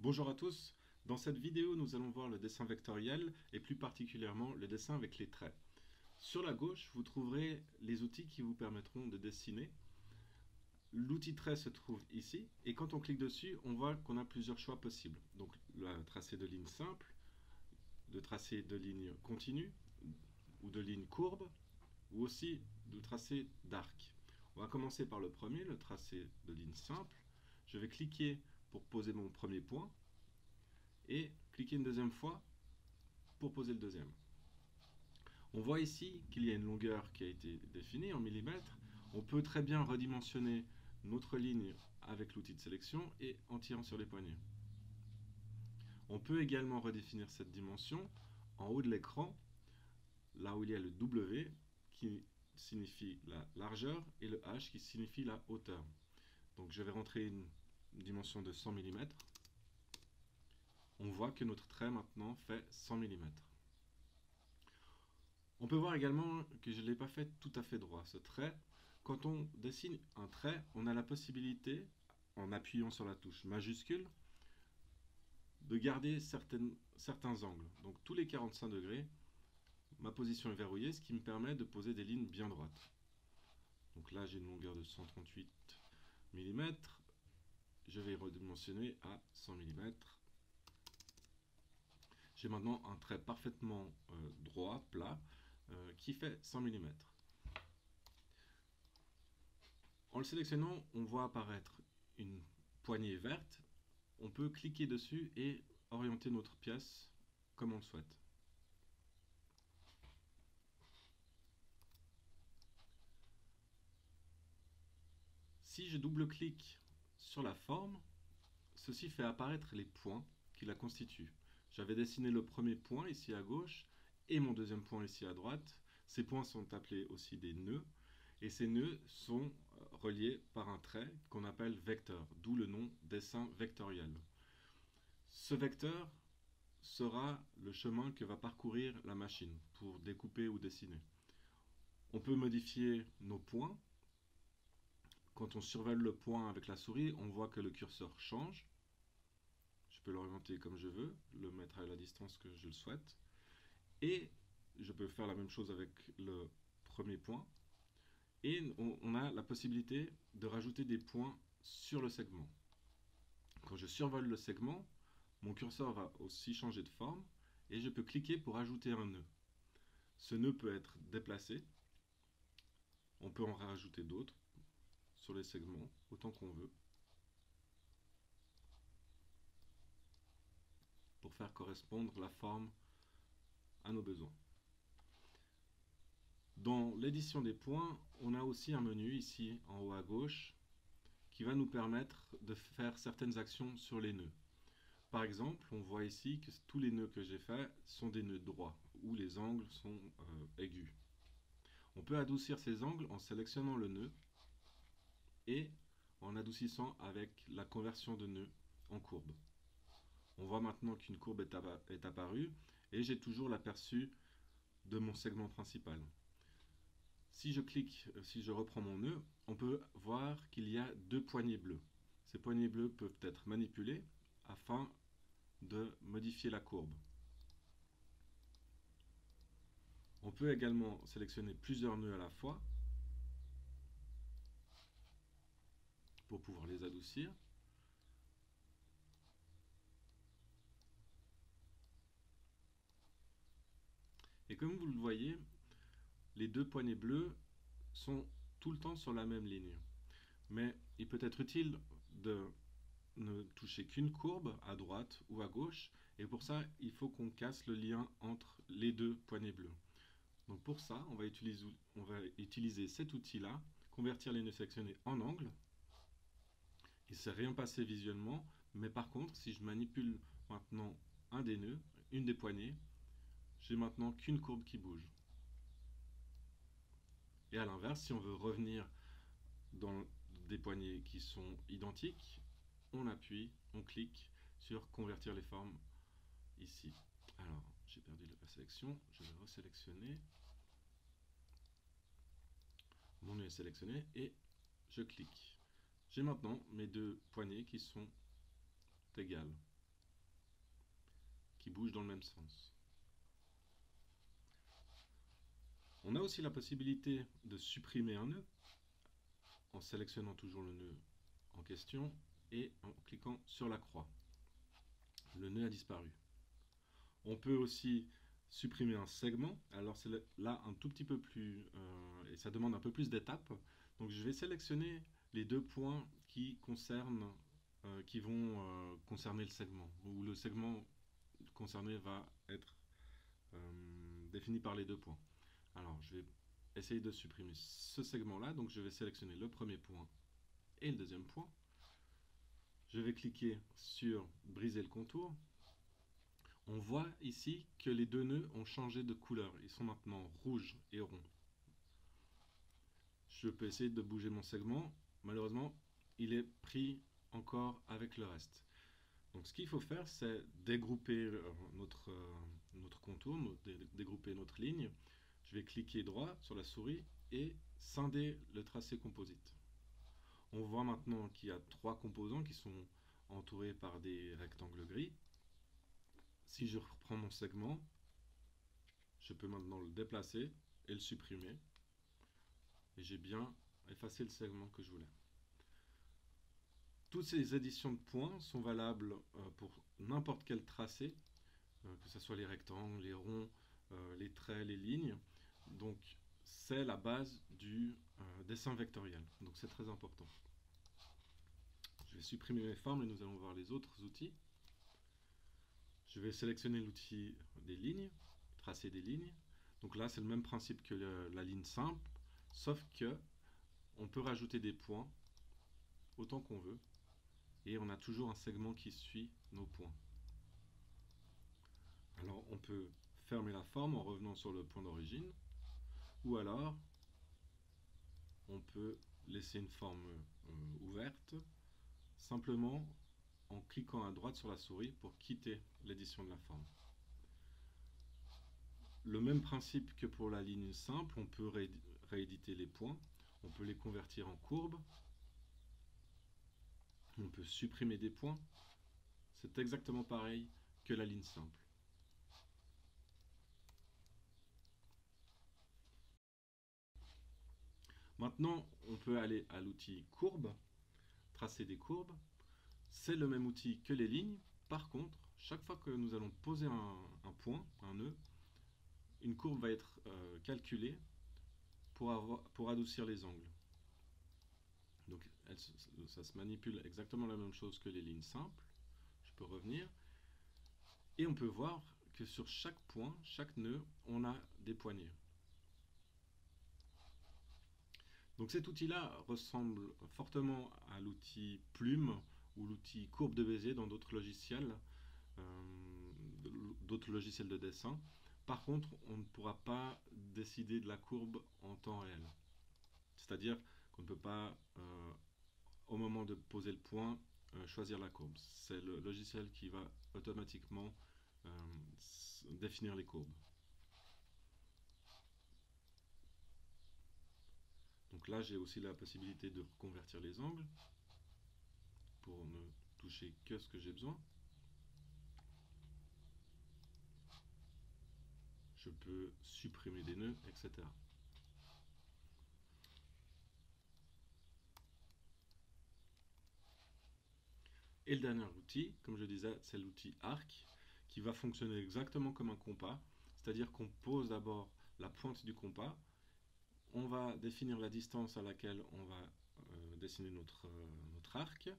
Bonjour à tous, dans cette vidéo nous allons voir le dessin vectoriel et plus particulièrement le dessin avec les traits. Sur la gauche vous trouverez les outils qui vous permettront de dessiner. L'outil trait se trouve ici et quand on clique dessus on voit qu'on a plusieurs choix possibles. Donc le tracé de lignes simples, de tracé de lignes continues ou de lignes courbes ou aussi de tracé d'arc. On va commencer par le premier, le tracé de lignes simples. Je vais cliquer pour poser mon premier point et cliquer une deuxième fois pour poser le deuxième. On voit ici qu'il y a une longueur qui a été définie en millimètres. On peut très bien redimensionner notre ligne avec l'outil de sélection et en tirant sur les poignées. On peut également redéfinir cette dimension en haut de l'écran, là où il y a le W qui signifie la largeur et le H qui signifie la hauteur. Donc je vais rentrer une dimension de 100 mm. On voit que notre trait maintenant fait 100 mm. On peut voir également que je ne l'ai pas fait tout à fait droit. Ce trait, quand on dessine un trait, on a la possibilité, en appuyant sur la touche majuscule, de garder certains angles. Donc tous les 45 degrés, ma position est verrouillée, ce qui me permet de poser des lignes bien droites. Donc là, j'ai une longueur de 138 mm. Je vais redimensionner à 100 mm. J'ai maintenant un trait parfaitement droit, plat, qui fait 100 mm. En le sélectionnant, on voit apparaître une poignée verte. On peut cliquer dessus et orienter notre pièce comme on le souhaite. Si je double-clique sur la forme, ceci fait apparaître les points qui la constituent. J'avais dessiné le premier point ici à gauche et mon deuxième point ici à droite. Ces points sont appelés aussi des nœuds. Et ces nœuds sont reliés par un trait qu'on appelle vecteur, d'où le nom dessin vectoriel. Ce vecteur sera le chemin que va parcourir la machine pour découper ou dessiner. On peut modifier nos points. Quand on survole le point avec la souris, on voit que le curseur change. Je peux l'orienter comme je veux, le mettre à la distance que je le souhaite. Et je peux faire la même chose avec le premier point. Et on a la possibilité de rajouter des points sur le segment. Quand je survole le segment, mon curseur va aussi changer de forme et je peux cliquer pour ajouter un nœud. Ce nœud peut être déplacé. On peut en rajouter d'autres sur les segments, autant qu'on veut, pour faire correspondre la forme à nos besoins. Dans l'édition des points, on a aussi un menu ici en haut à gauche qui va nous permettre de faire certaines actions sur les nœuds. Par exemple, on voit ici que tous les nœuds que j'ai faits sont des nœuds droits, où les angles sont aigus. On peut adoucir ces angles en sélectionnant le nœud et en adoucissant avec la conversion de nœud en courbe. On voit maintenant qu'une courbe est apparue et j'ai toujours l'aperçu de mon segment principal. Si je reprends mon nœud, on peut voir qu'il y a deux poignées bleues. Ces poignées bleues peuvent être manipulées afin de modifier la courbe. On peut également sélectionner plusieurs nœuds à la fois pour pouvoir les adoucir. Et comme vous le voyez, les deux poignées bleues sont tout le temps sur la même ligne. Mais il peut être utile de ne toucher qu'une courbe à droite ou à gauche, et pour ça, il faut qu'on casse le lien entre les deux poignées bleues. Donc pour ça, on va utiliser cet outil-là, convertir les nœuds sélectionnés en angle. Il ne s'est rien passé visuellement, mais par contre, si je manipule maintenant un des nœuds, une des poignées, j'ai maintenant qu'une courbe qui bouge. Et à l'inverse, si on veut revenir dans des poignées qui sont identiques, on appuie, on clique sur convertir les formes ici. Alors, j'ai perdu la sélection, je vais resélectionner. Mon nœud est sélectionné et je clique. J'ai maintenant mes deux poignées qui sont égales. qui bougent dans le même sens. On a aussi la possibilité de supprimer un nœud en sélectionnant toujours le nœud en question et en cliquant sur la croix. Le nœud a disparu. On peut aussi supprimer un segment. Alors c'est là un tout petit peu plus, et ça demande un peu plus d'étapes. Donc je vais sélectionner les 2 points qui vont concerner le segment, où le segment concerné va être défini par les 2 points. Alors je vais essayer de supprimer ce segment-là. Donc je vais sélectionner le premier point et le deuxième point. Je vais cliquer sur briser le contour. On voit ici que les 2 nœuds ont changé de couleur. Ils sont maintenant rouges et ronds. Je peux essayer de bouger mon segment. Malheureusement, il est pris encore avec le reste. Donc ce qu'il faut faire, c'est dégrouper notre contour, dégrouper notre ligne. Je vais cliquer droit sur la souris et scinder le tracé composite. On voit maintenant qu'il y a 3 composants qui sont entourés par des rectangles gris. Si je reprends mon segment, je peux maintenant le déplacer et le supprimer. Et j'ai bien effacé le segment que je voulais. Toutes ces éditions de points sont valables pour n'importe quel tracé, que ce soit les rectangles, les ronds, les traits, les lignes. Donc c'est la base du dessin vectoriel. Donc c'est très important. Je vais supprimer mes formes et nous allons voir les autres outils. Je vais sélectionner l'outil des lignes, tracer des lignes. Donc là, c'est le même principe que la ligne simple, sauf que on peut rajouter des points autant qu'on veut, et on a toujours un segment qui suit nos points. Alors, on peut fermer la forme en revenant sur le point d'origine, ou alors on peut laisser une forme ouverte, simplement en cliquant à droite sur la souris pour quitter l'édition de la forme. Le même principe que pour la ligne simple, on peut rééditer les points, on peut les convertir en courbes, on peut supprimer des points. C'est exactement pareil que la ligne simple. Maintenant, on peut aller à l'outil courbe, tracer des courbes. C'est le même outil que les lignes. Par contre, chaque fois que nous allons poser un point, un nœud, une courbe va être calculée pour adoucir les angles. Donc ça se manipule exactement la même chose que les lignes simples. Je peux revenir. Et on peut voir que sur chaque point, chaque nœud, on a des poignées. Donc cet outil-là ressemble fortement à l'outil plume ou l'outil courbe de Bézier dans d'autres logiciels de dessin. Par contre, on ne pourra pas décider de la courbe en temps réel. C'est-à-dire qu'on ne peut pas, au moment de poser le point, choisir la courbe. C'est le logiciel qui va automatiquement définir les courbes. Donc là, j'ai aussi la possibilité de convertir les angles pour ne toucher que ce que j'ai besoin. Je peux supprimer des nœuds, etc. Et le dernier outil, comme je disais, c'est l'outil arc, qui va fonctionner exactement comme un compas, c'est-à-dire qu'on pose d'abord la pointe du compas, on va définir la distance à laquelle on va dessiner notre arc,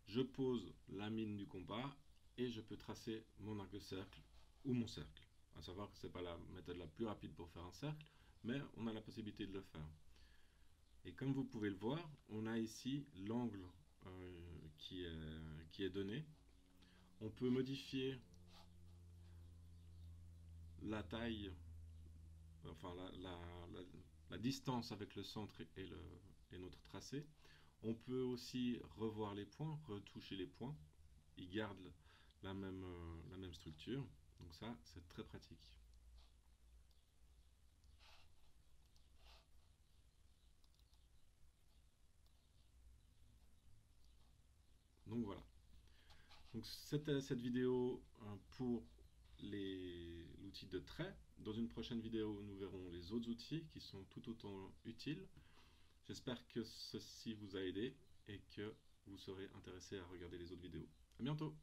je pose la mine du compas et je peux tracer mon arc de cercle ou mon cercle. À savoir que ce n'est pas la méthode la plus rapide pour faire un cercle, mais on a la possibilité de le faire. Et comme vous pouvez le voir, on a ici l'angle qui est donné. On peut modifier la taille, enfin la distance avec le centre et notre tracé. On peut aussi revoir les points, retoucher les points. Ils gardent la même structure. Donc ça, c'est très pratique. Donc voilà. Donc c'était cette vidéo pour l'outil de trait. Dans une prochaine vidéo, nous verrons les autres outils qui sont tout autant utiles. J'espère que ceci vous a aidé et que vous serez intéressé à regarder les autres vidéos. À bientôt!